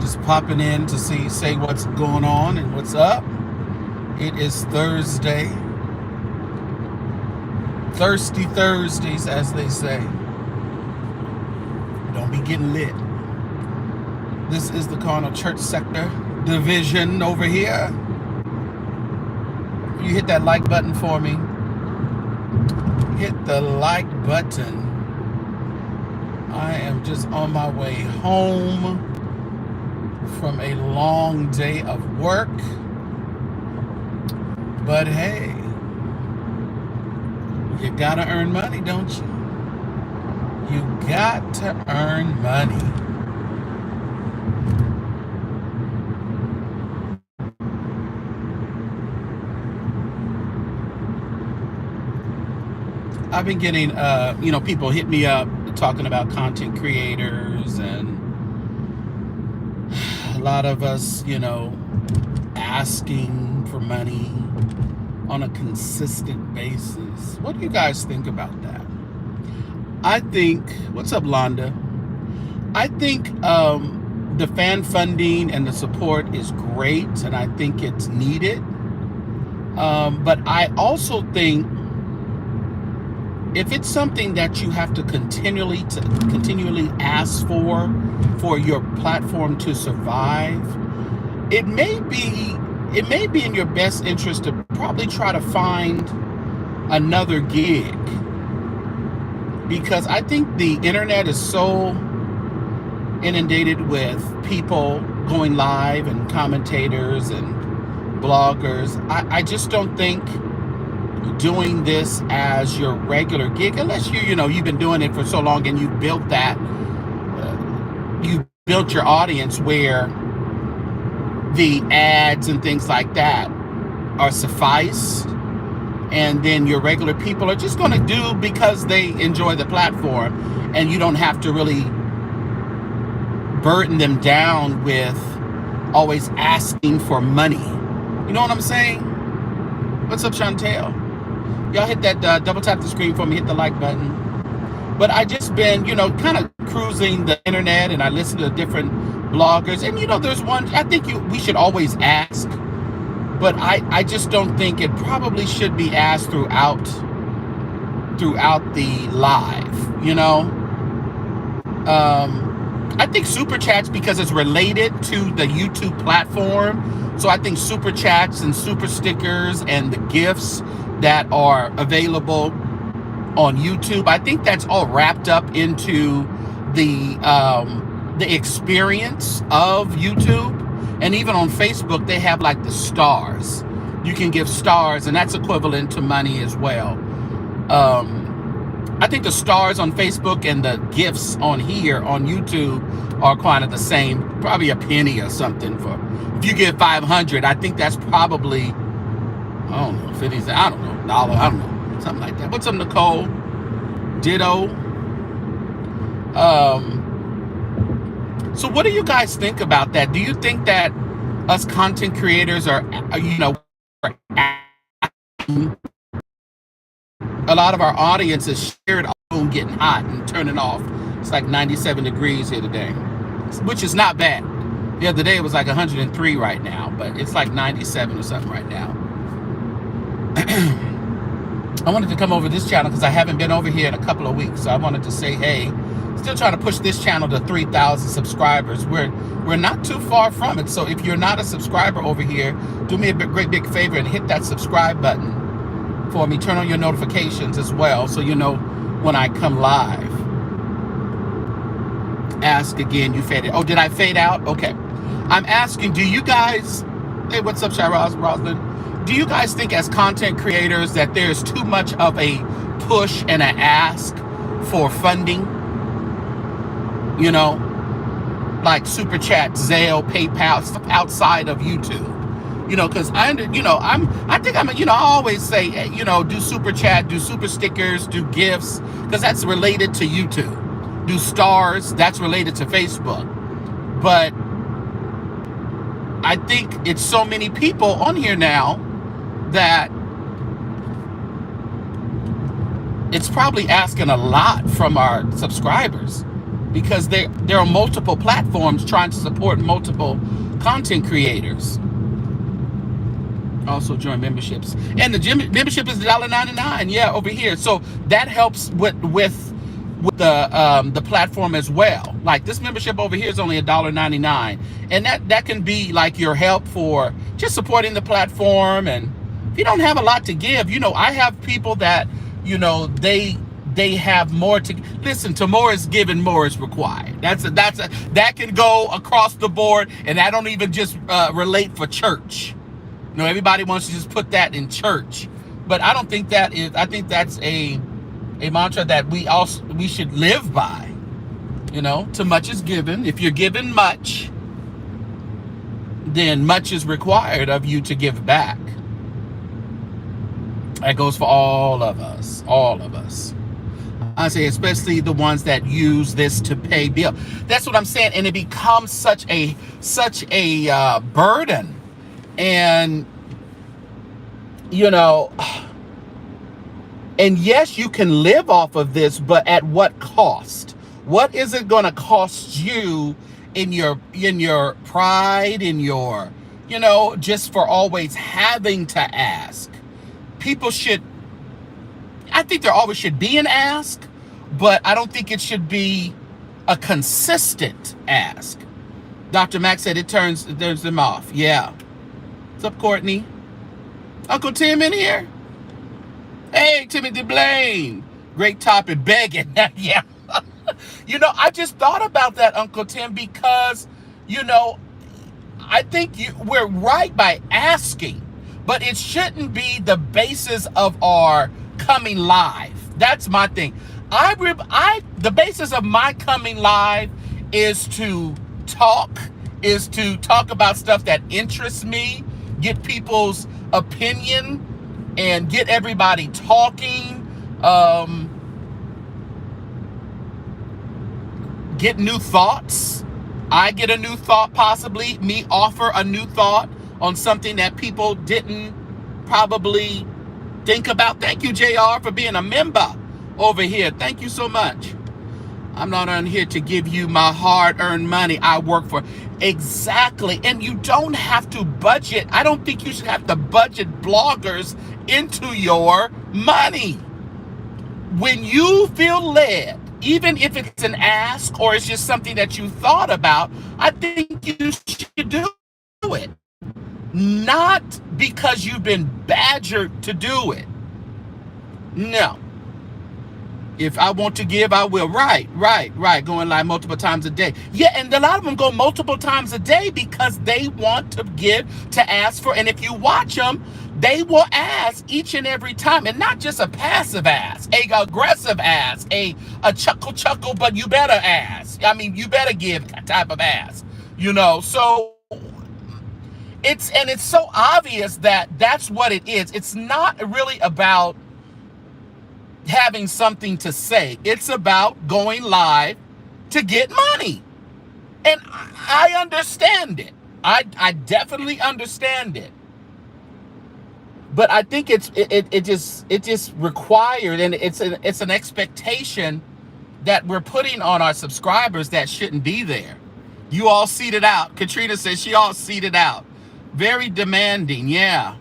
Just popping in to say what's going on and what's up. It is Thursday. Thirsty Thursdays, as they say. Don't be getting lit. This is the Carnal Church Sector division over here. You hit that like button for me. Hit the like button. I am just on my way home from a long day of work. But hey, you gotta earn money, don't you? You got to earn money. I've been getting, people hit me up talking about content creators, and a lot of us, asking for money on a consistent basis. What do you guys think about that? I think, what's up, Londa? I think the fan funding and the support is great, and I think it's needed. But I also think if it's something that you have to continually ask for your platform to survive, it may be in your best interest to probably try to find another gig, because I think the internet is so inundated with people going live and commentators and bloggers. I just don't think doing this as your regular gig, unless you've been doing it for so long and you built your audience where the ads and things like that are suffice, and then your regular people are just going to do because they enjoy the platform, and you don't have to really burden them down with always asking for money. You know what I'm saying? What's up, Chantel? Y'all hit that double tap the screen for me, hit the like button. But I just been, kind of cruising the internet, and I listen to different bloggers, and there's one, I think we should always ask, but I just don't think it probably should be asked throughout the live, I think super chats, because it's related to the YouTube platform. So I think super chats and super stickers and the gifts that are available on YouTube, I think that's all wrapped up into the experience of YouTube. And even on Facebook, they have like the stars. You can give stars, and that's equivalent to money as well. I think the stars on Facebook and the gifts on here on YouTube are kind of the same, probably a penny or something. For if you give 500, I think that's probably, I don't know, 50 cents, I don't know, dollar, I don't know, something like that. What's up, Nicole? Ditto. So what do you guys think about that? Do you think that us content creators are a lot of our audience is shared on getting hot and turning off? It's like 97 degrees here today, which is not bad. The other day it was like 103 right now, but it's like 97 or something right now. I wanted to come over this channel because I haven't been over here in a couple of weeks. So I wanted to say, hey, still trying to push this channel to 3,000 subscribers. We're not too far from it. So if you're not a subscriber over here, do me a great big favor and hit that subscribe button for me. Turn on your notifications as well, so you know when I come live. Ask again, you faded. Oh, did I fade out? Okay. I'm asking, do you guys, hey, what's up, Shiraz Roslyn? Do you guys think as content creators that there's too much of a push and an ask for funding? Like Super Chat, Zelle, PayPal, stuff outside of YouTube. Because I always say, do Super Chat, do Super Stickers, do gifts, because that's related to YouTube. Do stars, that's related to Facebook. But I think it's so many people on here now that it's probably asking a lot from our subscribers. because there are multiple platforms trying to support multiple content creators. Also join memberships, and the membership is $1.99. Yeah, over here. So that helps with the platform as well. Like this membership over here is only $1.99, and that can be like your help for just supporting the platform. And if you don't have a lot to give, I have people that they have more to listen to. More is given, more is required. That can go across the board, and that don't even just relate for church. Everybody wants to just put that in church, but I don't think that is. I think that's a mantra that we should live by. To much is given. If you're given much, then much is required of you to give back. That goes for all of us. All of us. I say, especially the ones that use this to pay bill. That's what I'm saying, and it becomes such a burden. And and yes, you can live off of this, but at what cost? What is it going to cost you in your pride, in your just for always having to ask? I think there always should be an ask, but I don't think it should be a consistent ask. Dr. Max said it turns them off. Yeah. What's up, Courtney? Uncle Tim in here? Hey, Timothy Blaine. Great topic, begging. Yeah. I just thought about that, Uncle Tim, because, I think we're right by asking, but it shouldn't be the basis of our coming live. That's my thing. The basis of my coming live is to talk about stuff that interests me, get people's opinion, and get everybody talking, get new thoughts. I get a new thought, possibly me offer a new thought on something that people didn't probably think about. Thank you, JR, for being a member over here. Thank you so much. I'm not on here to give you my hard-earned money I work for. Exactly. And you don't have to budget. I don't think you should have to budget bloggers into your money. When you feel led, even if it's an ask or it's just something that you thought about, I think you should do it. Not because you've been badgered to do it. No. If I want to give, I will. Right. Going live multiple times a day. Yeah, and a lot of them go multiple times a day because they want to give, to ask for. And if you watch them, they will ask each and every time. And not just a passive ask, a aggressive ask, a chuckle, but you better ask. I mean, you better give type of ask. So it's so obvious that that's what it is. It's not really about having something to say. It's about going live to get money. And I understand it. I definitely understand it. But I think it just required, and it's an expectation that we're putting on our subscribers that shouldn't be there. You all seated out. Katrina says she all seated out. Very demanding, yeah.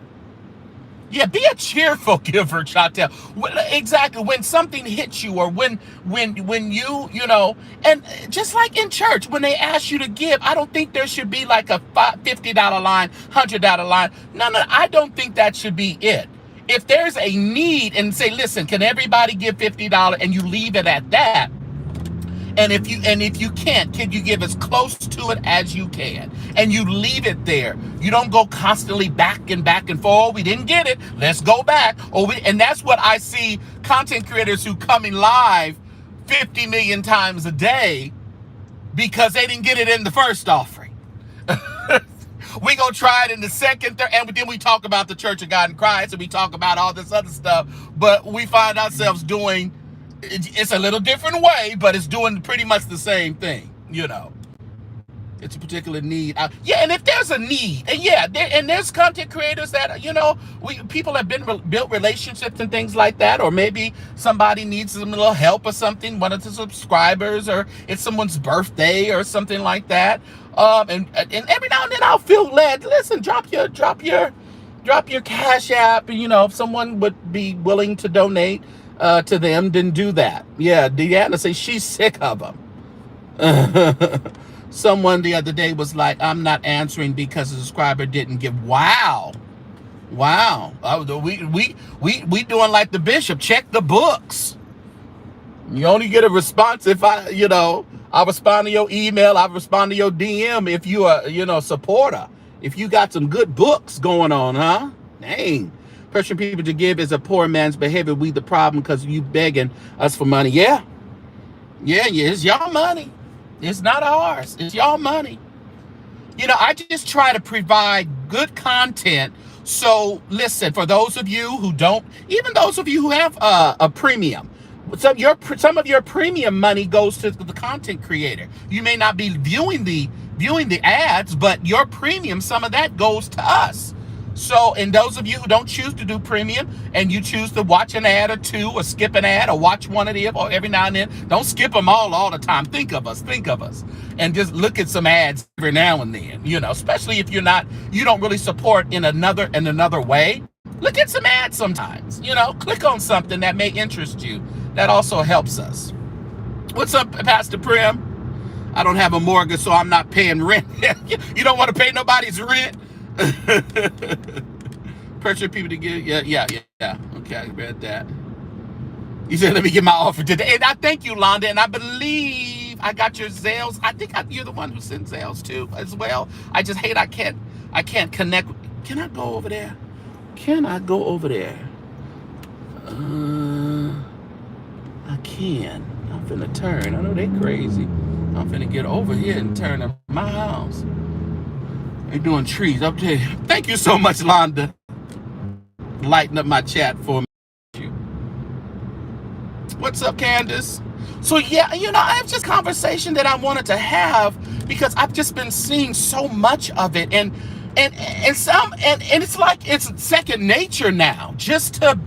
Yeah, be a cheerful giver, Chantel. Exactly. When something hits you, or when you and just like in church, when they ask you to give, I don't think there should be like a $50 line, $100 line. No, I don't think that should be it. If there's a need, and say, listen, can everybody give $50, and you leave it at that? And if you can't, can you give as close to it as you can? And you leave it there. You don't go constantly back and forth. Oh, we didn't get it. Let's go back. And that's what I see content creators who coming live 50 million times a day because they didn't get it in the first offering. We gonna try it in the second, third, and then we talk about the Church of God in Christ, and we talk about all this other stuff. But we find ourselves doing. It's a little different way, but it's doing pretty much the same thing, It's a particular need. Yeah, and if there's a need, and yeah, and there's content creators that, people have been built relationships and things like that, or maybe somebody needs some little help or something, one of the subscribers, or it's someone's birthday or something like that. And every now and then I'll feel led. Listen, drop your Cash App, and if someone would be willing to donate to them, then do that. Yeah, Deanna say she's sick of them. Someone the other day was like, I'm not answering because the subscriber didn't give. Wow. We doing like the bishop. Check the books. You only get a response if I respond to your email. I respond to your DM if you are, supporter. If you got some good books going on, huh? Dang. Pressuring people to give is a poor man's behavior. We the problem because you begging us for money. Yeah. It's your money. It's not ours. It's your money. I just try to provide good content. So listen, for those of you who don't, even those of you who have a premium, some of your premium money goes to the content creator. You may not be viewing the ads, but your premium, some of that goes to us. So, and those of you who don't choose to do premium and you choose to watch an ad or two or skip an ad or watch one of them or every now and then, don't skip them all the time. Think of us. And just look at some ads every now and then, especially if you don't really support in another way. Look at some ads sometimes, click on something that may interest you. That also helps us. What's up, Pastor Prim? I don't have a mortgage, so I'm not paying rent. You don't want to pay nobody's rent? Pressure people to give. Yeah. Okay, I read that. You said, let me get my offer today. And I thank you, Londa. And I believe I got your Zales. I think you're the one who sent Zales too as well. I just hate I can't connect. Can I go over there? I can. I'm finna turn. I know they crazy. I'm finna get over here and turn to my house. They're doing trees up there. Thank you so much, Londa. Lighten up my chat for me. What's up, Candace? So yeah, I have just conversation that I wanted to have because I've just been seeing so much of it, and it's like it's second nature now just to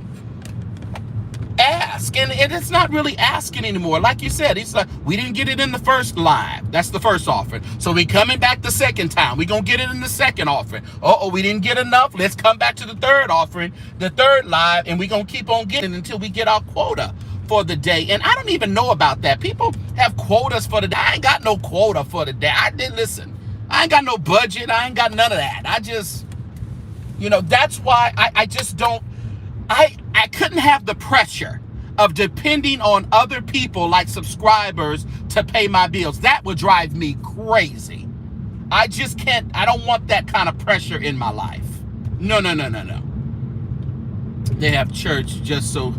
ask, and it's not really asking anymore. Like you said, it's like, we didn't get it in the first live. That's the first offering. So we coming back the second time. We gonna get it in the second offering. We didn't get enough. Let's come back to the third offering, the third live, and we gonna keep on getting until we get our quota for the day. And I don't even know about that. People have quotas for the day. I ain't got no quota for the day. I ain't got no budget. I ain't got none of that. I just, that's why I just don't, I couldn't have the pressure of depending on other people like subscribers to pay my bills. That would drive me crazy. I just can't. I don't want that kind of pressure in my life. No. They have church just so.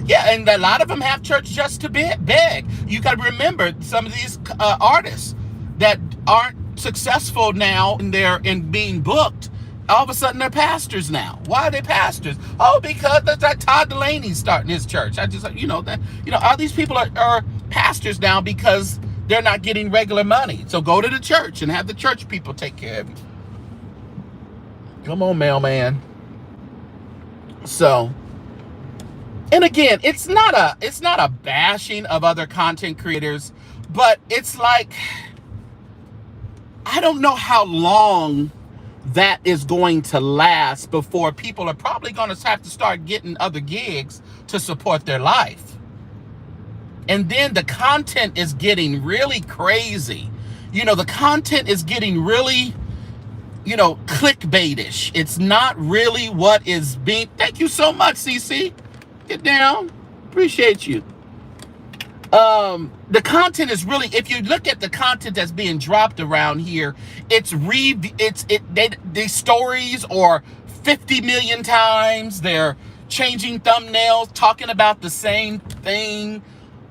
Yeah, and a lot of them have church just to beg. You got to remember some of these artists that aren't successful now in being booked. All of a sudden, they're pastors now. Why are they pastors? Oh, because that Todd Delaney's starting his church. I just, all these people are pastors now because they're not getting regular money. So go to the church and have the church people take care of you. Come on, mailman. So, and again, it's not a bashing of other content creators, but it's like, I don't know how long that is going to last before people are probably going to have to start getting other gigs to support their life. And then the content is getting really crazy. The content is getting really, clickbaitish. It's not really what is being. Thank you so much, CC. Get down. Appreciate you. The content is really, if you look at the content that's being dropped around here, the stories are 50 million times. They're changing thumbnails, talking about the same thing.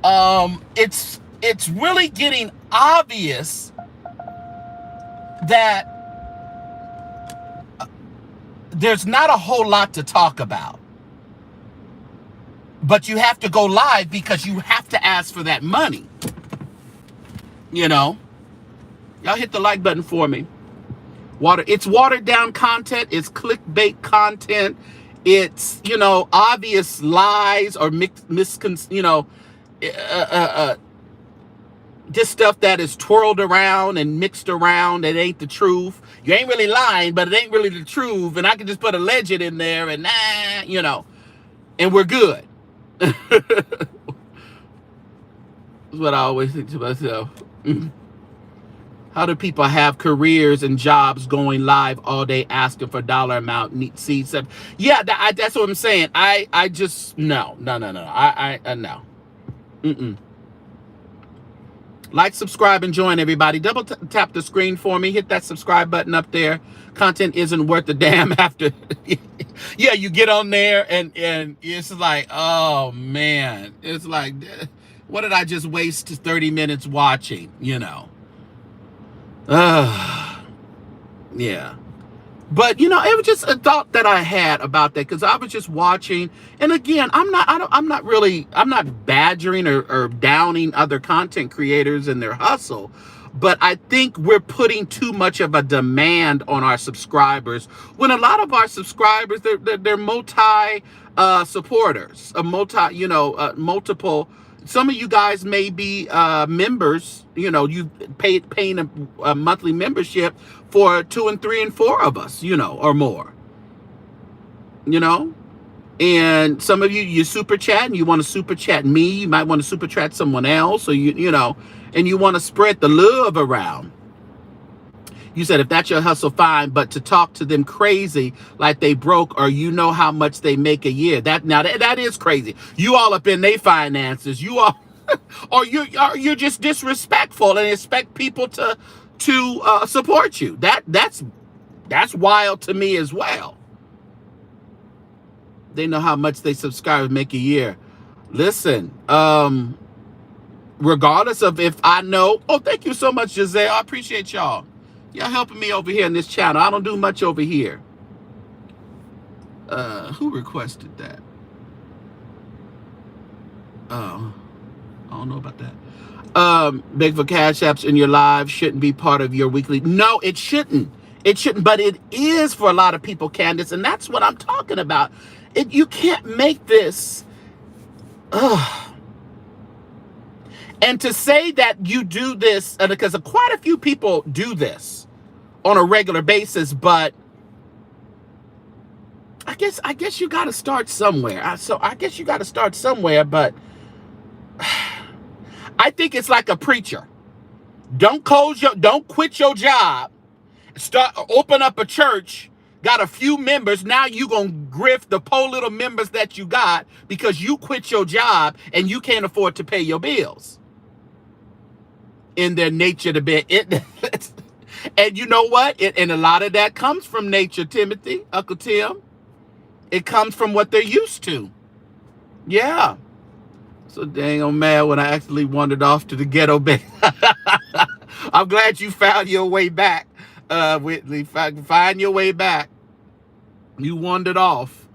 It's really getting obvious that there's not a whole lot to talk about. But you have to go live because you have to ask for that money. Y'all hit the like button for me. It's watered down content. It's clickbait content. It's, obvious lies or uh, uh, uh, just stuff that is twirled around and mixed around. It ain't the truth. You ain't really lying, but it ain't really the truth. And I can just put a legend in there and and we're good. That's what I always think to myself. How do people have careers and jobs going live all day asking for dollar amount, need seeds? Yeah, that's what I'm saying. I just, no. No. Mm-mm. Like, subscribe, and join, everybody. Double tap the screen for me. Hit that subscribe button up there. Content isn't worth a damn after. Yeah, you get on there and it's like, oh, man. It's like, what did I just waste 30 minutes watching, Yeah. But it was just a thought that I had about that, because I was just watching, and again, I'm not badgering or downing other content creators and their hustle, but I think we're putting too much of a demand on our subscribers, when a lot of our subscribers, they're multi supporters, multiple. Some of you guys may be members. You paying a monthly membership for 2 and 3 and 4 of us, or more. And some of you super chat, and you want to super chat me. You might want to super chat someone else, or and you want to spread the love around. You said if that's your hustle, fine, but to talk to them crazy like they broke, or how much they make a year, that is crazy. You all up in their finances. You all, or you're just disrespectful and expect people to support you. That's wild to me as well. They know how much they subscribe and make a year. Listen, regardless of if I know. Oh, thank you so much, Giselle. I appreciate y'all. Y'all helping me over here in this channel. I don't do much over here. Who requested that? Oh, I don't know about that. Big for Cash Apps in your live shouldn't be part of your weekly. No, it shouldn't. It shouldn't, but it is for a lot of people, Candace, and that's what I'm talking about. You can't make this. And to say that you do this, because quite a few people do this on a regular basis, but I guess you got to start somewhere. So I guess you got to start somewhere, but I think it's like a preacher. Don't quit your job. Open up a church. Got a few members. Now you gonna grift the poor little members that you got because you quit your job and you can't afford to pay your bills. In their nature to be it. And you know what? And a lot of that comes from nature, Timothy, Uncle Tim. It comes from what they're used to. Yeah. So dang on mad when I actually wandered off to the ghetto bed. I'm glad you found your way back, Whitley. Find your way back. You wandered off.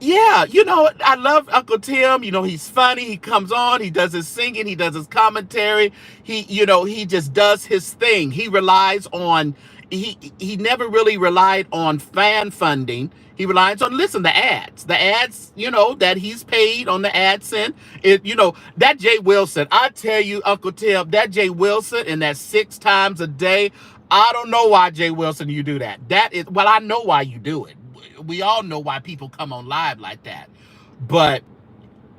Yeah, I love Uncle Tim. He's funny. He comes on. He does his singing. He does his commentary. He just does his thing. He relies on, he never really relied on fan funding. He relies on, the ads. The ads, that he's paid on the AdSense. That Jay Wilson, I tell you, Uncle Tim, that Jay Wilson and that 6 times a day, I don't know why, Jay Wilson, you do that. I know why you do it. We all know why people come on live like that, but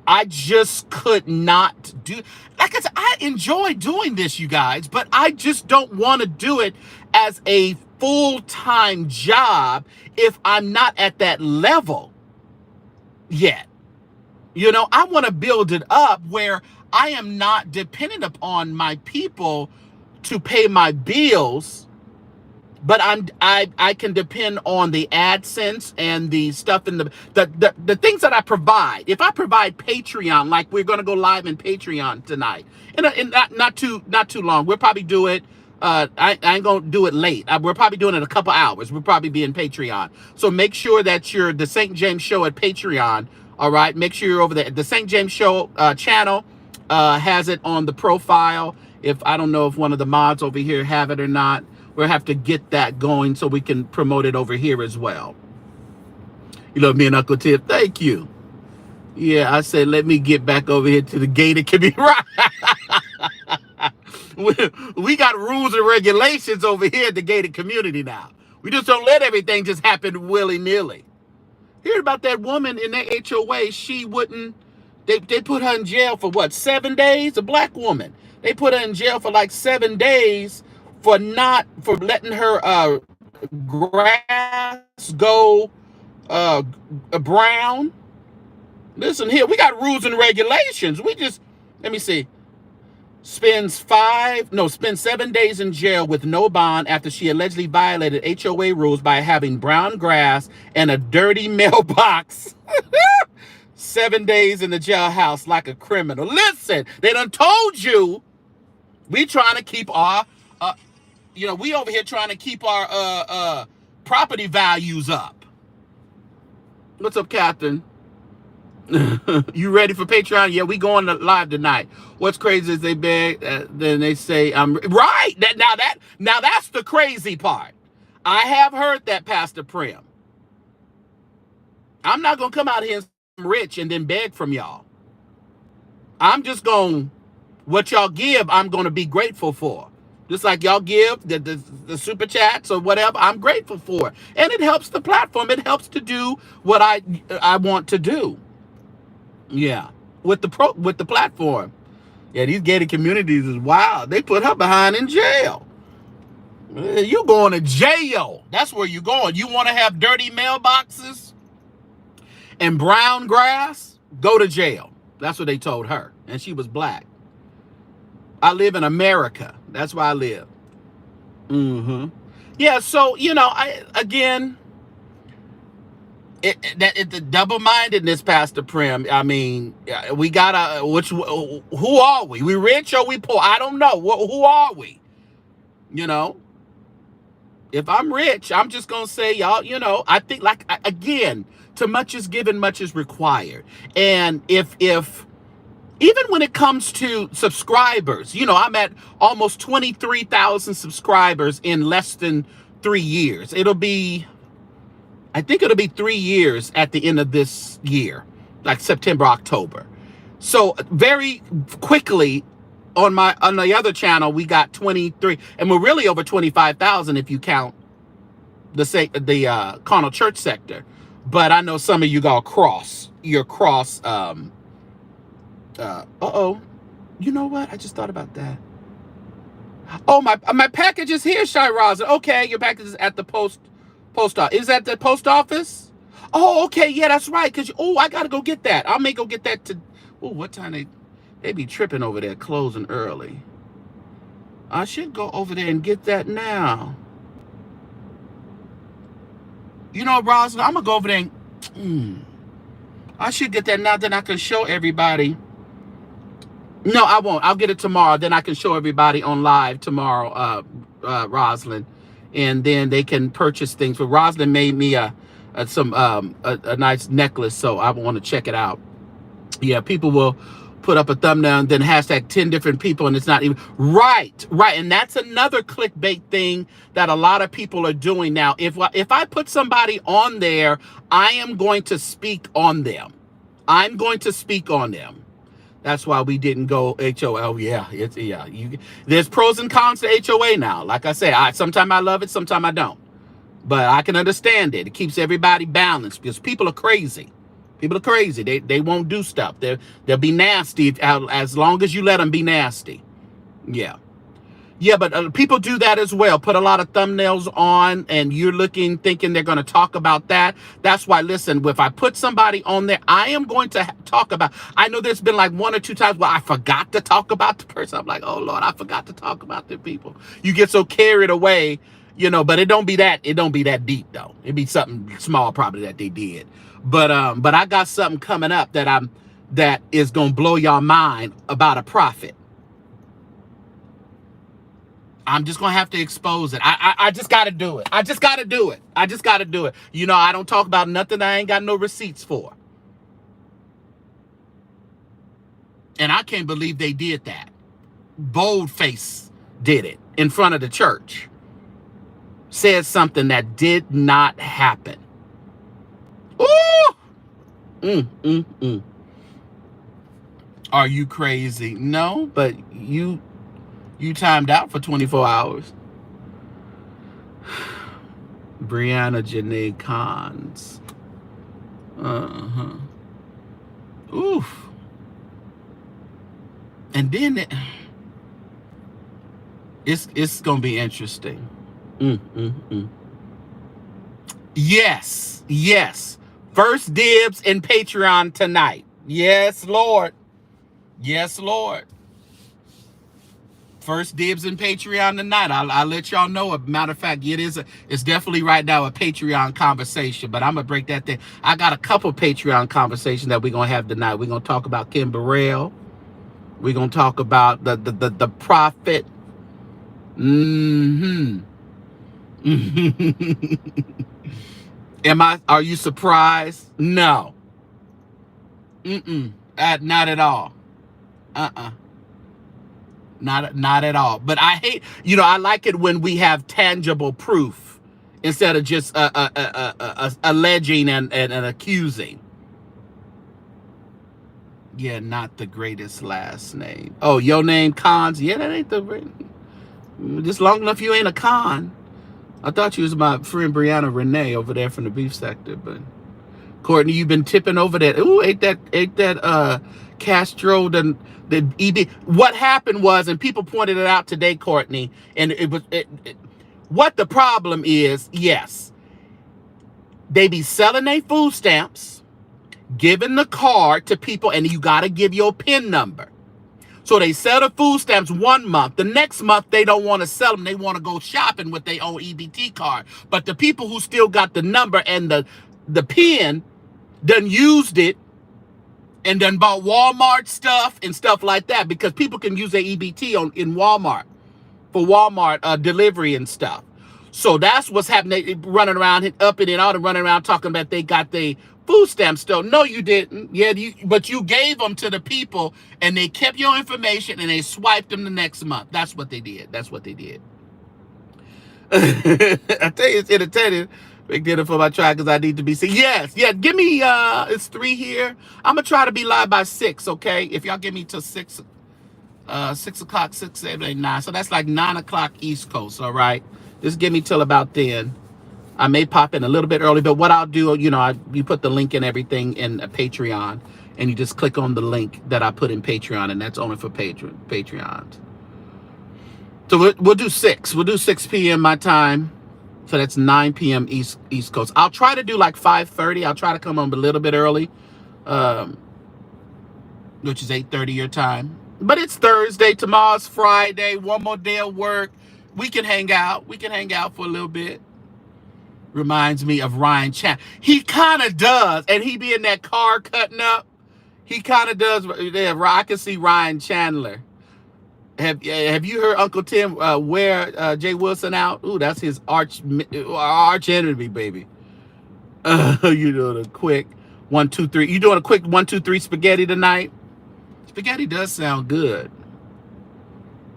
I just could not do. Like I said, I enjoy doing this, you guys, but I just don't want to do it as a full-time job if I'm not at that level yet. I want to build it up where I am not dependent upon my people to pay my bills. But I can depend on the AdSense and the stuff in the things that I provide. If I provide Patreon, like we're gonna go live in Patreon tonight, and not too long. We'll probably do it. I ain't gonna do it late. We're probably doing it a couple hours. We'll probably be in Patreon. So make sure that you're the St. James Show at Patreon. All right. Make sure you're over there. The St. James Show channel. has it on the profile. If I don't know if one of the mods over here have it or not, we'll have to get that going so we can promote it over here as well. You love me and Uncle Tip. Thank you. Yeah, I said, let me get back over here to the gated community. We got rules and regulations over here at the gated community now. We just don't let everything just happen willy-nilly. Heard about that woman in that HOA. She wouldn't, they put her in jail for what, 7 days? A black woman. They put her in jail for like 7 days for letting her grass go brown. Listen here, we got rules and regulations. We just, let me see. Spends 7 days in jail with no bond after she allegedly violated HOA rules by having brown grass and a dirty mailbox. 7 days in the jailhouse like a criminal. Listen, they done told you we trying to keep our, we over here trying to keep our property values up. What's up, Captain? You ready for Patreon? Yeah, we going live tonight. What's crazy is they beg, then they say I'm right. Now that's the crazy part. I have heard that, Pastor Prim. I'm not gonna come out here and I'm rich and then beg from y'all. I'm just going, what y'all give, I'm gonna be grateful for. Just like y'all give the super chats or whatever, I'm grateful for it. And it helps the platform. It helps to do what I want to do. Yeah, with the platform. Yeah, these gated communities is wild. They put her behind in jail. You going to jail. That's where you're going. You want to have dirty mailboxes and brown grass? Go to jail. That's what they told her. And she was black. I live in America. That's where I live. Yeah, so, the double-mindedness, Pastor Prim. I mean, we gotta. Who are we? We rich or we poor? I don't know. Who are we? If I'm rich, I'm just gonna say, y'all. I think, like, again, too much is given, much is required. And if even when it comes to subscribers, I'm at almost 23,000 subscribers in less than 3 years. I think it'll be 3 years at the end of this year, like September, October. So very quickly on the other channel, we got 23, and we're really over 25,000 if you count the Carnal Church Sector. But I know some of you got you're cross. You know what? I just thought about that. Oh, my package is here, Shy Rosin. Okay, your package is at the post office. Is that the post office? Oh, okay. Yeah, that's right. I got to go get that. I may go get that what time they be tripping over there, closing early. I should go over there and get that now. Rosalind, I'm going to go over there and, I should get that now, then I can show everybody. No, I won't. I'll get it tomorrow. Then I can show everybody on live tomorrow, Rosalind. And then they can purchase things. But Rosalind made me a nice necklace, so I want to check it out. Yeah, people will put up a thumbnail and then hashtag 10 different people, and it's not even right. And that's another clickbait thing that a lot of people are doing now. If I put somebody on there, I am going to speak on them. That's why we didn't go HOA. Yeah, there's pros and cons to HOA now. Like I say, sometimes I love it, sometimes I don't. But I can understand it. It keeps everybody balanced because people are crazy. They won't do stuff. They'll be nasty as long as you let them be nasty. Yeah. Yeah, but people do that as well. Put a lot of thumbnails on, and you're thinking they're going to talk about that. That's why, listen, if I put somebody on there, I am going to talk about. I know there's been like 1 or 2 times where I forgot to talk about the person. I'm like, oh Lord, I forgot to talk about the people. You get so carried away, but it don't be that deep though. It'd be something small probably that they did. But I got something coming up that is going to blow your mind about a prophet. I'm just going to have to expose it. I just got to do it. I just got to do it. I don't talk about nothing I ain't got no receipts for. And I can't believe they did that. Boldface did it in front of the church. Said something that did not happen. Ooh! Are you crazy? No, but you timed out for 24 hours. Brianna Janae Cons. Oof. And then it's gonna be interesting. Yes. First dibs in Patreon tonight. Yes, Lord. First dibs in Patreon tonight. I'll let y'all know. As a matter of fact, it's definitely right now a Patreon conversation, but I'm gonna break that thing. I got a couple Patreon conversations that we're gonna have tonight. We're gonna talk about Kim Burrell. We're gonna talk about the prophet. Are you surprised? No. Not at all. Not at all. But I hate, I like it when we have tangible proof instead of just alleging and accusing. Yeah, not the greatest last name. Oh, your name Cons? Yeah, that ain't the just long enough you ain't a con. I thought you was my friend Brianna Renee over there from the beef sector, but Courtney, you've been tipping over that. Ooh, ain't that Castro the EB. What happened was, and people pointed it out today, Courtney, and what the problem is, yes, they be selling their food stamps, giving the card to people, and you got to give your PIN number. So they sell the food stamps 1 month. The next month, they don't want to sell them. They want to go shopping with their own EBT card. But the people who still got the number and the PIN done used it and done bought Walmart stuff and stuff like that, because people can use their EBT in Walmart for Walmart delivery and stuff. So that's what's happening. They running around up and out and running around talking about they got the food stamps still. No, you didn't. Yeah, but you gave them to the people and they kept your information and they swiped them the next month. That's what they did. I tell you, it's entertaining. Big dinner for my tribe because I need to be seen. Yes, give me, it's 3 here. I'm going to try to be live by 6, okay? If y'all give me till 6 o'clock, 6, 7, 8, 9. So that's like 9 o'clock East Coast, all right? Just give me till about then. I may pop in a little bit early, but what I'll do, you put the link and everything in Patreon, and you just click on the link that I put in Patreon, and that's only for Patreons. So we'll do 6. We'll do 6 p.m. my time. So that's 9 p.m. East Coast. I'll try to do like 5:30. I'll try to come on a little bit early, which is 8:30 your time. But it's Thursday. Tomorrow's Friday. One more day of work. We can hang out. For a little bit. Reminds me of Ryan Chandler. He kind of does. And he be in that car cutting up. He kind of does. Yeah, I can see Ryan Chandler. Have you heard Uncle Tim wear Jay Wilson out? Ooh, that's his arch enemy, baby. You doing a quick 1, 2, 3. You doing a quick 1, 2, 3 spaghetti tonight? Spaghetti does sound good.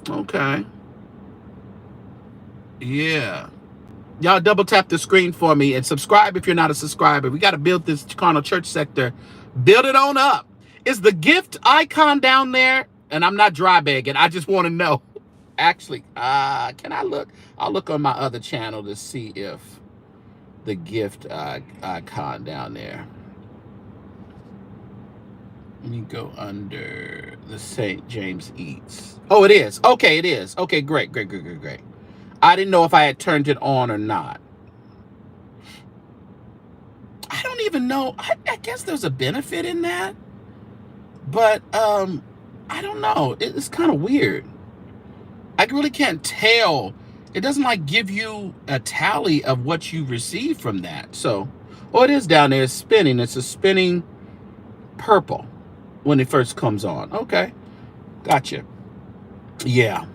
Okay. Yeah. Y'all double tap the screen for me and subscribe if you're not a subscriber. We got to build this Carnal Church Sector. Build it on up. Is the gift icon down there? And I'm not dry bagging. I just want to know. Actually, can I look? I'll look on my other channel to see if the gift icon down there. Let me go under the St. James Eats. Oh, it is. Okay, it is. Okay, great. I didn't know if I had turned it on or not. I don't even know. I guess there's a benefit in that. But, I don't know. It's kind of weird. I really can't tell. It doesn't like give you a tally of what you receive from that. So, it is down there. It's spinning. It's a spinning purple when it first comes on. Okay. Gotcha. Yeah.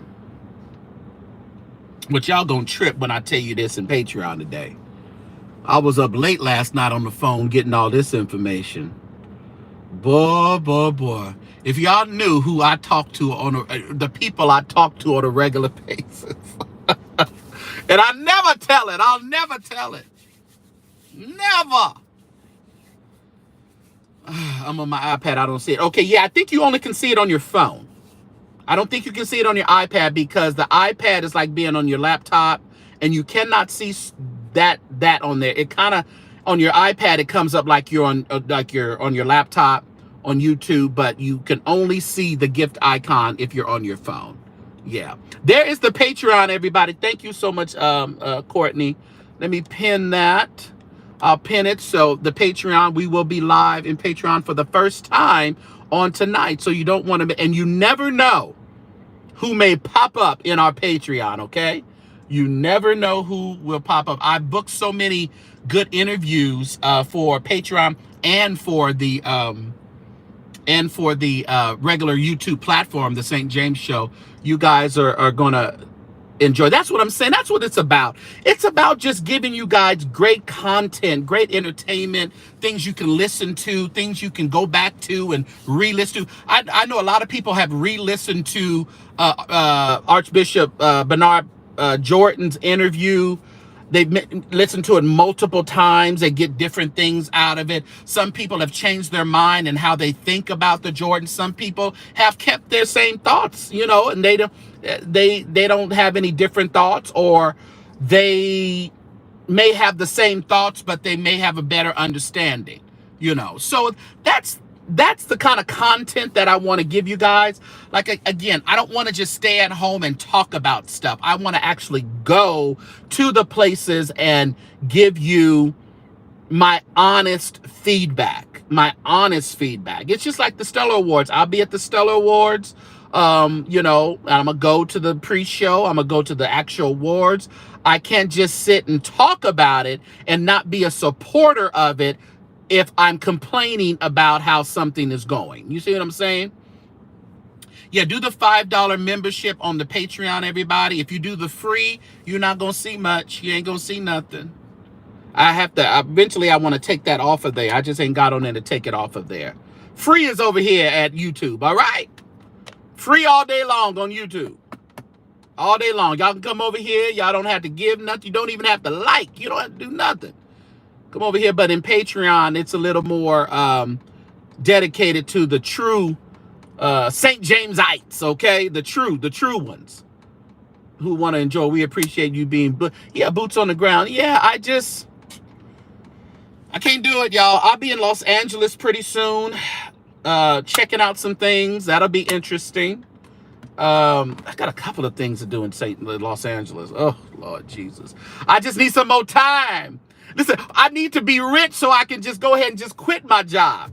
But y'all gonna trip when I tell you this in Patreon today. I was up late last night on the phone getting all this information. Boy. If y'all knew who I talk to on the people I talk to on a regular basis. And I never tell it. I'll never tell it. Never. I'm on my iPad. I don't see it. Okay, yeah, I think you only can see it on your phone. I don't think you can see it on your iPad because the iPad is like being on your laptop, and you cannot see that on there. It kind of on your iPad it comes up like you're on your laptop on YouTube, but you can only see the gift icon if you're on your phone. Yeah, there is the Patreon, everybody. Thank you so much, Courtney. Let me pin that. I'll pin it. So the Patreon, we will be live in Patreon for the first time on tonight. So you don't want to, and you never know who may pop up in our Patreon, okay? You never know who will pop up. I booked so many good interviews for Patreon and for the regular YouTube platform, the St. James Show. You guys are gonna enjoy. That's what I'm saying. That's what it's about. It's about just giving you guys great content, great entertainment, things you can listen to, things you can go back to and re-listen to. I know a lot of people have re-listened to Archbishop Bernard Jordan's interview. They've listened to it multiple times. They get different things out of it. Some people have changed their mind and how they think about the Jordan. Some people have kept their same thoughts, and they don't have any different thoughts, or they may have the same thoughts, but they may have a better understanding, So that's the kind of content that I want to give you guys. Like, again, I don't want to just stay at home and talk about stuff. I want to actually go to the places and give you my honest feedback. It's just like the Stellar Awards. I'll be at the Stellar Awards, and I'm going to go to the pre-show. I'm going to go to the actual awards. I can't just sit and talk about it and not be a supporter of it if I'm complaining about how something is going. You see what I'm saying? Yeah, do the $5 membership on the Patreon, everybody. If you do the free, you're not going to see much. You ain't going to see nothing. Eventually I want to take that off of there. I just ain't got on there to take it off of there. Free is over here at YouTube, all right? Free all day long on YouTube. All day long. Y'all can come over here. Y'all don't have to give nothing. You don't even have to like. You don't have to do nothing. Come over here. But in Patreon, it's a little more dedicated to the true St. Jamesites, okay? The true ones who want to enjoy. We appreciate you being, boots on the ground. Yeah, I can't do it, y'all. I'll be in Los Angeles pretty soon, checking out some things. That'll be interesting. I got a couple of things to do in Los Angeles. Oh, Lord Jesus. I just need some more time. Listen, I need to be rich so I can just go ahead and just quit my job.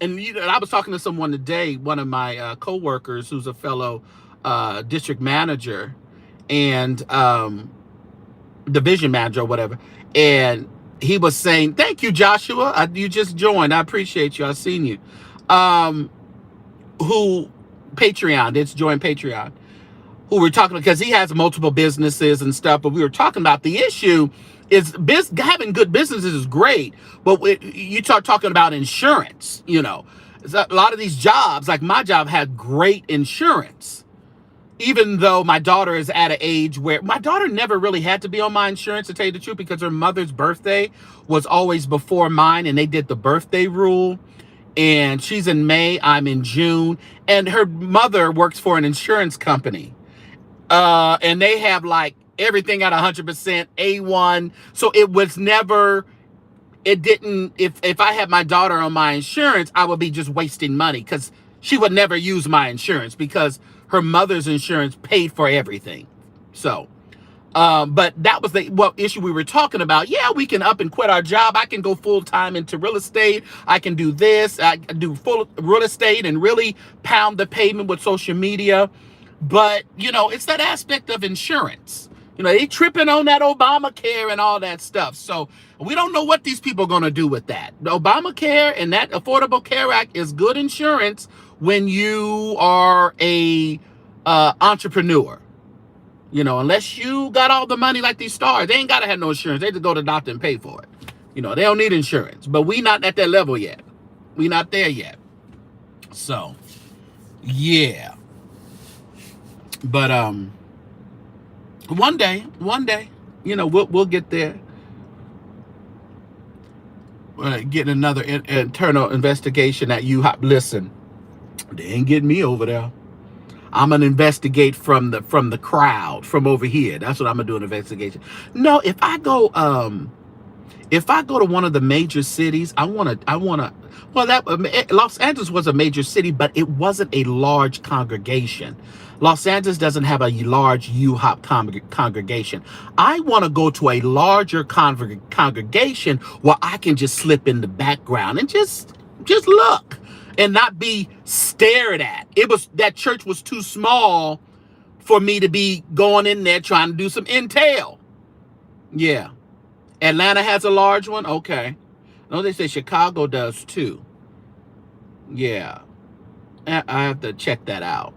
And I was talking to someone today, one of my co-workers who's a fellow district manager and division manager or whatever. And he was saying, thank you, Joshua. You just joined. I appreciate you. I've seen you. Who Patreon, it's joined Patreon, who we're talking because he has multiple businesses and stuff. But we were talking about the issue is having good businesses is great. But you start talking about insurance, a lot of these jobs, like my job, had great insurance. Even though my daughter is at an age where my daughter never really had to be on my insurance, to tell you the truth, because her mother's birthday was always before mine, and they did the birthday rule. And she's in May, I'm in June, and her mother works for an insurance company. And they have like everything at 100% A1. So it was never, it didn't, if I had my daughter on my insurance, I would be just wasting money because she would never use my insurance because her mother's insurance paid for everything. So, but that was the issue we were talking about. Yeah, we can up and quit our job. I can go full time into real estate. I can do this. I can do full real estate and really pound the pavement with social media. But, it's that aspect of insurance. They tripping on that Obamacare and all that stuff. So we don't know what these people are going to do with that. The Obamacare and that Affordable Care Act is good insurance when you are a entrepreneur. Unless you got all the money like these stars, they ain't got to have no insurance. They just go to the doctor and pay for it. They don't need insurance. But we not at that level yet. We not there yet. So, yeah. But one day, we'll get there. Getting another internal investigation at UHOP. Listen, they ain't getting me over there. I'm gonna investigate from the crowd from over here. That's what I'm gonna do, an investigation. No, if I go to one of the major cities, I wanna. Well, Los Angeles was a major city, but it wasn't a large congregation. Los Angeles doesn't have a large UHOP congregation. I want to go to a larger congregation where I can just slip in the background and just look and not be stared at. That church was too small for me to be going in there trying to do some intel. Yeah. Atlanta has a large one? Okay. No, they say Chicago does too. Yeah. I have to check that out.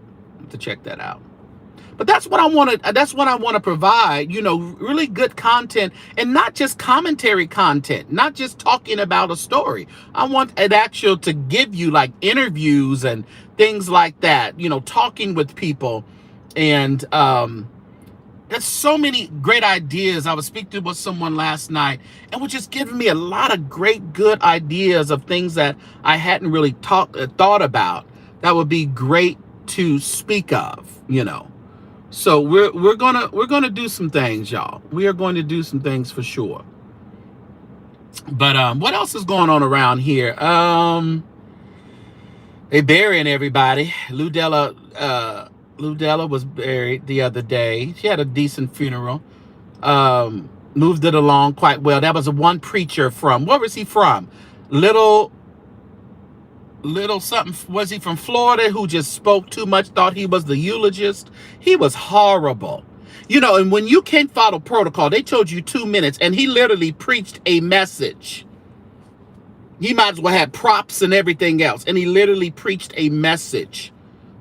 But that's what I want to provide, really good content, and not just commentary content, not just talking about a story. I want an actual to give you like interviews and things like that, talking with people. And there's so many great ideas. I was speaking with someone last night and was just giving me a lot of great, good ideas of things that I hadn't really thought about that would be great to speak of, So we're gonna do some things, y'all. We are going to do some things for sure. But what else is going on around here? They burying everybody. Lou Della was buried the other day. She had a decent funeral. Moved it along quite well. That was one preacher from, where was he from? Little something. Was he from Florida, who just spoke too much, thought he was the eulogist? He was horrible. And when you can't follow protocol, they told you 2 minutes, and he literally preached a message. He might as well have props and everything else. And he literally preached a message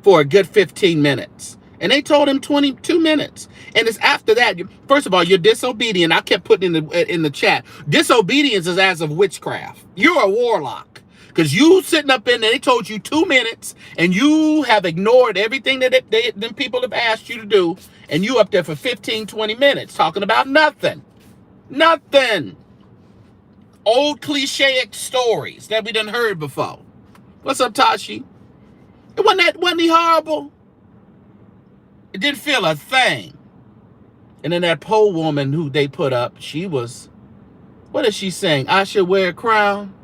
for a good 15 minutes. And they told him 22 minutes. And it's after that, first of all, you're disobedient. I kept putting in the chat, disobedience is as of witchcraft. You're a warlock. Because you sitting up in there, they told you 2 minutes, and you have ignored everything that them people have asked you to do, and you up there for 15, 20 minutes talking about nothing. Nothing. Old cliche stories that we done heard before. What's up, Tashi? Wasn't he horrible? It didn't feel a thing. And then that pole woman who they put up, she was, what is she saying? I should wear a crown.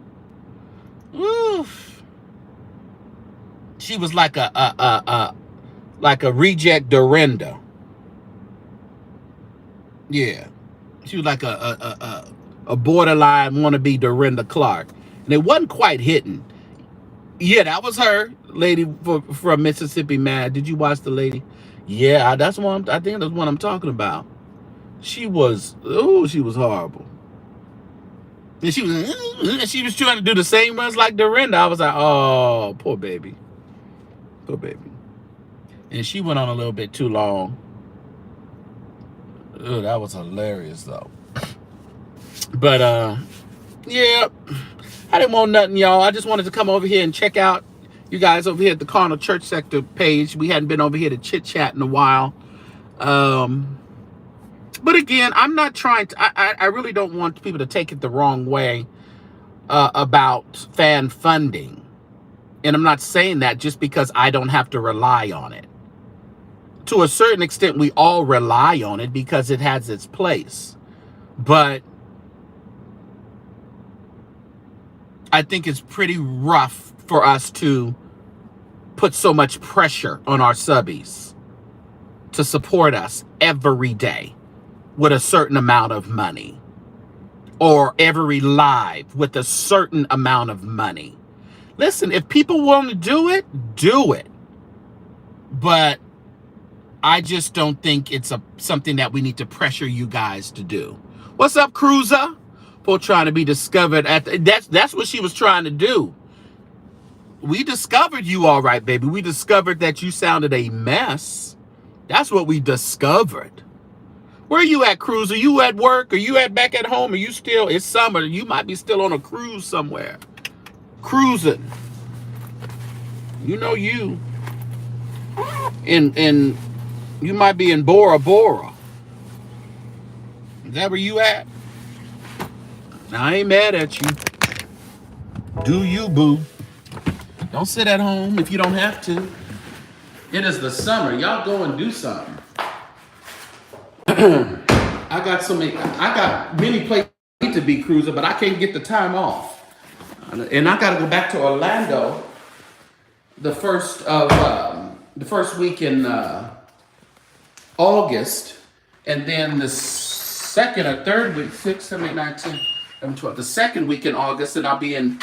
Oof. She was like a reject Dorinda. Yeah. She was like a borderline wannabe Dorinda Clark. And it wasn't quite hitting. Yeah, that was her, lady from Mississippi Mad. Did you watch the lady? Yeah, I think that's what I'm talking about. She was horrible. And she was trying to do the same runs like Dorinda. I was like, oh, poor baby. Poor baby. And she went on a little bit too long. Ugh, that was hilarious, though. But, yeah. I didn't want nothing, y'all. I just wanted to come over here and check out you guys over here at the Carnal Church Sector page. We hadn't been over here to chit-chat in a while. But again, I'm not trying to, I really don't want people to take it the wrong way about fan funding. And I'm not saying that just because I don't have to rely on it. To a certain extent, we all rely on it because it has its place. But I think it's pretty rough for us to put so much pressure on our subbies to support us every day with a certain amount of money, or every live with a certain amount of money. Listen, if people want to do it, do it. But I just don't think it's something that we need to pressure you guys to do. What's up, Cruiser? For trying to be discovered that's what she was trying to do. We discovered you all right, baby. We discovered that you sounded a mess. That's what we discovered. Where are you at, Cruiser? You at work? Or you back at home? Are you still, it's summer, you might be still on a cruise somewhere. cruising. You know you. And you might be in Bora Bora. Is that where you at? Now, I ain't mad at you. Do you, boo. Don't sit at home if you don't have to. It is the summer. Y'all go and do something. I got many places to be cruising, but I can't get the time off. And I got to go back to Orlando the first week in August, and then the second or third week, 6, 7, 8, 9, 10, 11, 12, the second week in August, and I'll be in.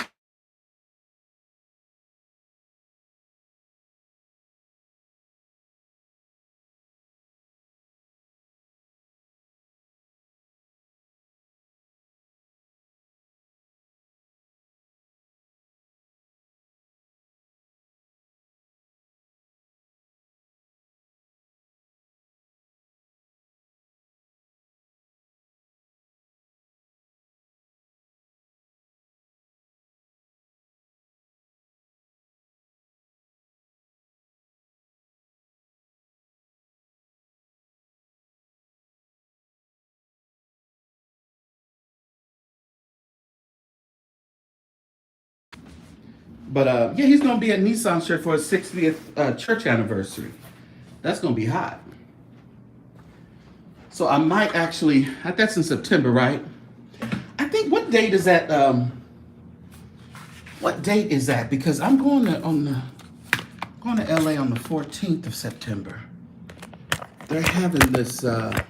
But yeah, he's gonna be at Nissan Church for his 60th church anniversary. That's gonna be hot. So I might actually. That's in September, right? I think what date is that? What date is that? Because I'm going to LA on the 14th of September. They're having this. What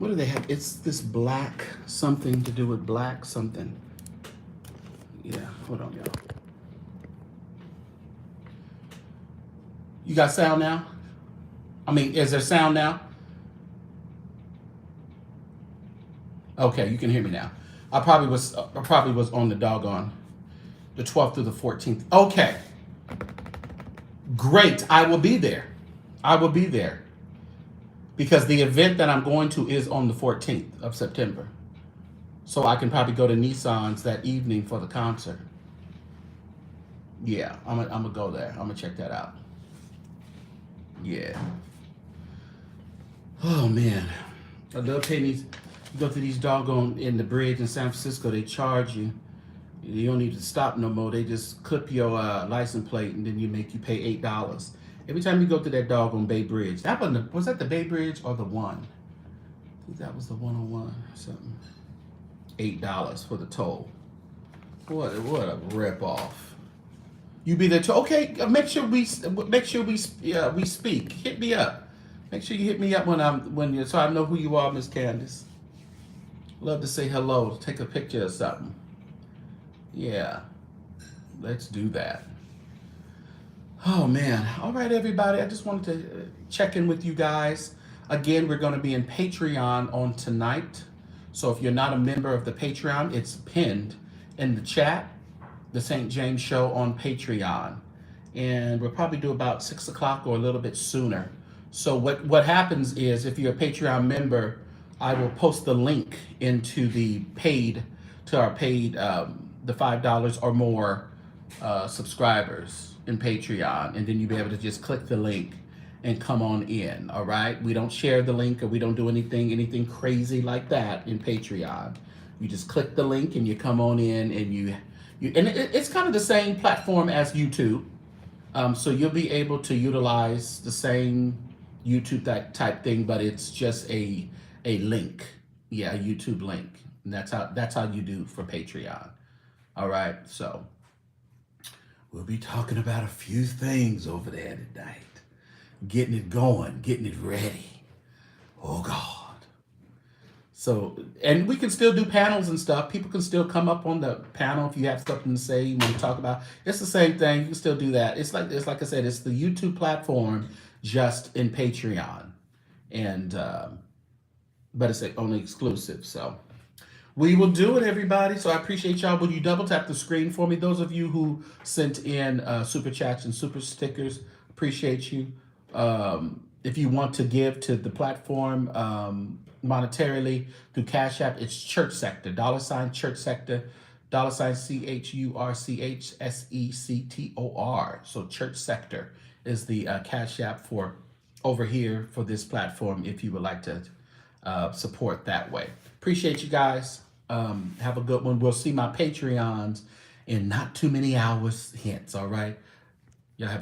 do they have? It's this black something to do with black something. Yeah, hold on, y'all. You got sound now? I mean, is there sound now? Okay, you can hear me now. I probably was on the doggone the 12th through the 14th. Okay, great. I will be there. I will be there because the event that I'm going to is on the 14th of September. So I can probably go to Nissan's that evening for the concert. Yeah, I'm gonna go there. I'm gonna check that out. Yeah. Oh man, I love paying these. You go through these doggone in the bridge in San Francisco. They charge you. You don't need to stop no more. They just clip your license plate and then you pay $8 every time you go to that doggone Bay Bridge. Was that the Bay Bridge or the one? I think that was the 101 or something. $8 for the toll. What a rip off. You be there too. Okay, make sure we speak. Hit me up. Make sure you hit me up so I know who you are, Miss Candace. Love to say hello. Take a picture of something. Yeah, let's do that. Oh man. All right, everybody. I just wanted to check in with you guys. Again, we're going to be in Patreon on tonight. So if you're not a member of the Patreon, it's pinned in the chat, the St. James Show on Patreon. And we'll probably do about 6 o'clock or a little bit sooner. So what happens is if you're a Patreon member, I will post the link into our paid, the $5 or more subscribers in Patreon. And then you'll be able to just click the link and come on in, all right? We don't share the link or we don't do anything crazy like that in Patreon. You just click the link and you come on in and it's kind of the same platform as YouTube. So you'll be able to utilize the same YouTube type thing, but it's just a link. Yeah, a YouTube link. And that's how you do for Patreon. All right, so we'll be talking about a few things over there tonight. Getting it going, getting it ready. Oh God. So, and we can still do panels and stuff. People can still come up on the panel if you have something to say, you want to talk about. It's the same thing. You can still do that. It's like I said, it's the YouTube platform just in Patreon. And but it's only exclusive. So we will do it, everybody. So I appreciate y'all. Will you double tap the screen for me? Those of you who sent in super chats and super stickers, appreciate you. If you want to give to the platform monetarily through Cash App, it's Church Sector, $Church Sector. $CHURCHSECTOR. So Church Sector is the Cash App for over here for this platform if you would like to support that way. Appreciate you guys. Have a good one. We'll see my Patreons in not too many hours hence. All right. Y'all have a